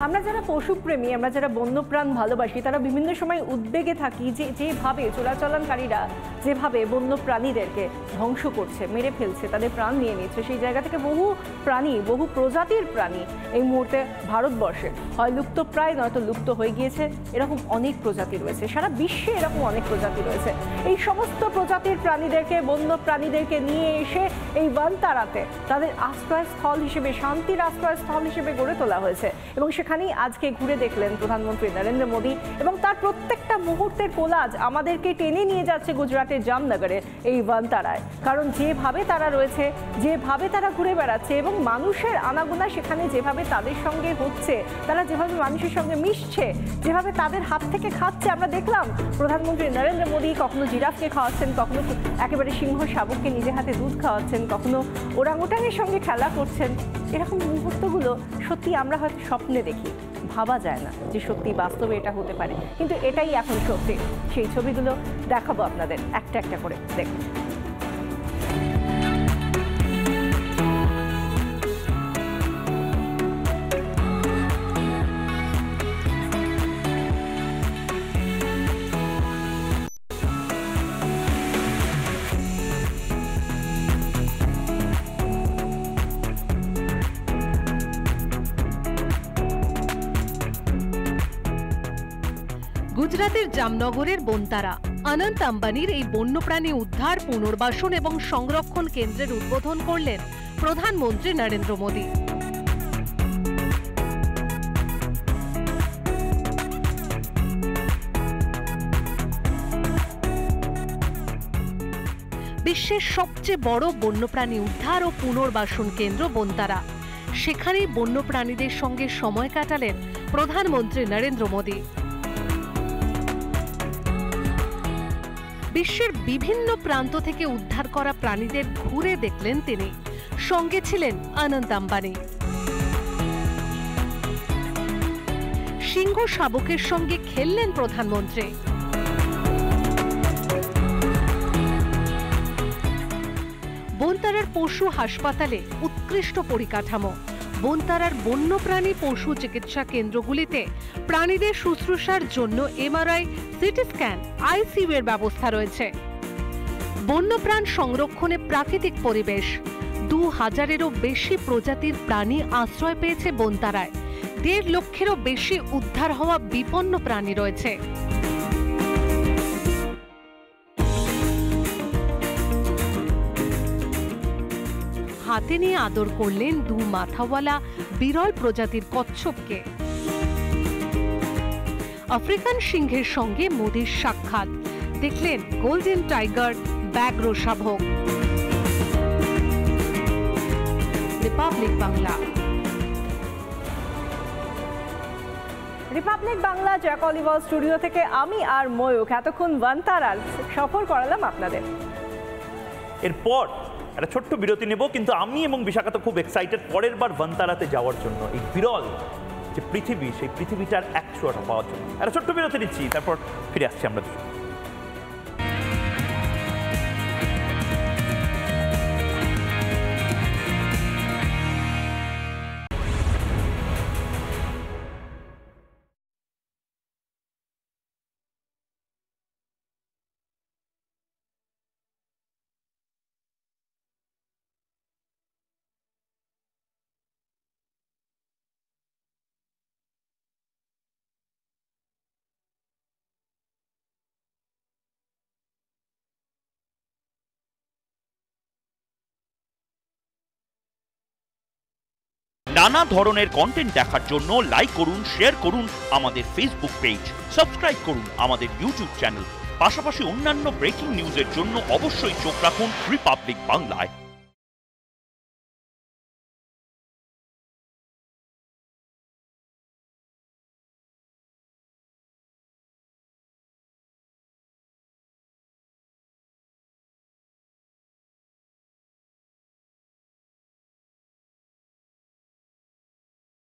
আমরা যারা পশুপ্রেমী, আমরা যারা বন্যপ্রাণ ভালোবাসি, তারা বিভিন্ন সময় উদ্বেগে থাকি যে যেভাবে চোরাচালানকারীরা যেভাবে বন্যপ্রাণীদেরকে ধ্বংস করছে, মেরে ফেলছে, তাদের প্রাণ নিয়ে নিচ্ছে, সেই জায়গা থেকে বহু প্রাণী, বহু প্রজাতির প্রাণী এই মুহূর্তে ভারতবর্ষে হয় লুপ্তপ্রায় নয়তো লুপ্ত হয়ে গিয়েছে। এরকম অনেক প্রজাতি রয়েছে, সারা বিশ্বে এরকম অনেক প্রজাতি রয়েছে। এই সমস্ত প্রজাতির প্রাণীদেরকে, বন্য প্রাণীদেরকে নিয়ে এসে এই বনতারাতে তাদের আশ্রয়স্থল হিসেবে, শান্তির আশ্রয়স্থল হিসেবে গড়ে তোলা হয়েছে। এবং সেখানেই আজকে ঘুরে দেখলেন প্রধানমন্ত্রী নরেন্দ্র মোদী, এবং তার প্রত্যেকটা মুহূর্তের কোলাজ আমাদেরকে টেনে নিয়ে যাচ্ছে গুজরাটের জামনগরে এই বনতারায়। কারণ যেভাবে তারা রয়েছে, যেভাবে তারা ঘুরে বেড়াচ্ছে এবং মানুষের আনাগোনা সেখানে যেভাবে তাদের সঙ্গে হচ্ছে, তারা যেভাবে মানুষের সঙ্গে মিশছে, যেভাবে তাদের হাত থেকে খাচ্ছে, আমরা দেখলাম প্রধানমন্ত্রী নরেন্দ্র মোদী কখনো জিরাফকে খাওয়াচ্ছেন, কখনো একেবারে সিংহ শাবককে নিজে হাতে দুধ খাওয়াচ্ছেন, কখনো ওরাংওটাংয়ের সঙ্গে খেলা করছেন। এরকম মুহূর্তগুলো সত্যি আমরা হয়তো স্বপ্নে দেখি, ভাবা যায় না যে সত্যি বাস্তবে এটা হতে পারে, কিন্তু এটাই এখন সত্যি। সেই ছবিগুলো দেখাবো আপনাদের একটা একটা করে, দেখুন। গুজরাতের জামনগরের বনতারা অনন্ত আম্বানির এই বন্যপ্রাণী উদ্ধার, পুনর্বাসন এবং সংরক্ষণ কেন্দ্রের উদ্বোধন করলেন প্রধানমন্ত্রী নরেন্দ্র মোদী। বিশ্বের সবচেয়ে বড় বন্যপ্রাণী উদ্ধার ও পুনর্বাসন কেন্দ্র বনতারা, সেখানেই বন্যপ্রাণীদের সঙ্গে সময় কাটালেন প্রধানমন্ত্রী নরেন্দ্র মোদী। বিশ্বের বিভিন্ন প্রান্ত থেকে উদ্ধার করা প্রাণীদের ঘুরে দেখলেন তিনি, সঙ্গে ছিলেন অনন্ত আম্বানি। সিংহ শাবকের সঙ্গে খেললেন প্রধানমন্ত্রী। বনতারার পশু হাসপাতালে উৎকৃষ্ট পরিকাঠামো, বনতারার বন্যপ্রাণী পশু চিকিৎসা কেন্দ্রগুলিতে প্রাণীদের শুশ্রূষার জন্য এমআরআই, সিটি স্ক্যান, আইসিইউ এর ব্যবস্থা রয়েছে। বন্যপ্রাণ সংরক্ষণে প্রাকৃতিক পরিবেশ, 2000-এরও বেশি প্রজাতির প্রাণী আশ্রয় পেয়েছে বনতারায়। 1.5 লক্ষেরও বেশি উদ্ধার হওয়া বিপন্ন প্রাণী রয়েছে। হাতে নিয়ে আদর করলেন 2 মাথাওয়ালা বিরল প্রজাতির কচ্ছপকে। আফ্রিকান সিংহের সঙ্গে মোদির সাক্ষাৎ, দেখলেন গোল্ডেন টাইগার, ব্যাঘ্র শাবক। Republic Bangla. Republic Bangla Jack Oliver studio থেকে আমি আর ময়ূখ এতক্ষণ বনতারার সফর করালাম আপনাদের। এরপর একটা ছোট্ট বিরতি নেব, কিন্তু আমি এবং বিশাখা তো খুব এক্সাইটেড পরের বার বনতারাতে যাওয়ার জন্য, এই বিরল যে পৃথিবী, সেই পৃথিবীটার একশোটা পাওয়ার জন্য। একটা ছোট্ট বিরতি নিচ্ছি, তারপর ফিরে আসছি আমরা দুজন। নানা ধরনের কন্টেন্ট দেখার জন্য লাইক করুন, শেয়ার করুন আমাদের ফেসবুক পেজ, সাবস্ক্রাইব করুন আমাদের ইউটিউব চ্যানেল। পাশাপাশি অন্যান্য ব্রেকিং নিউজের জন্য অবশ্যই চোখ রাখুন রিপাবলিক বাংলায়।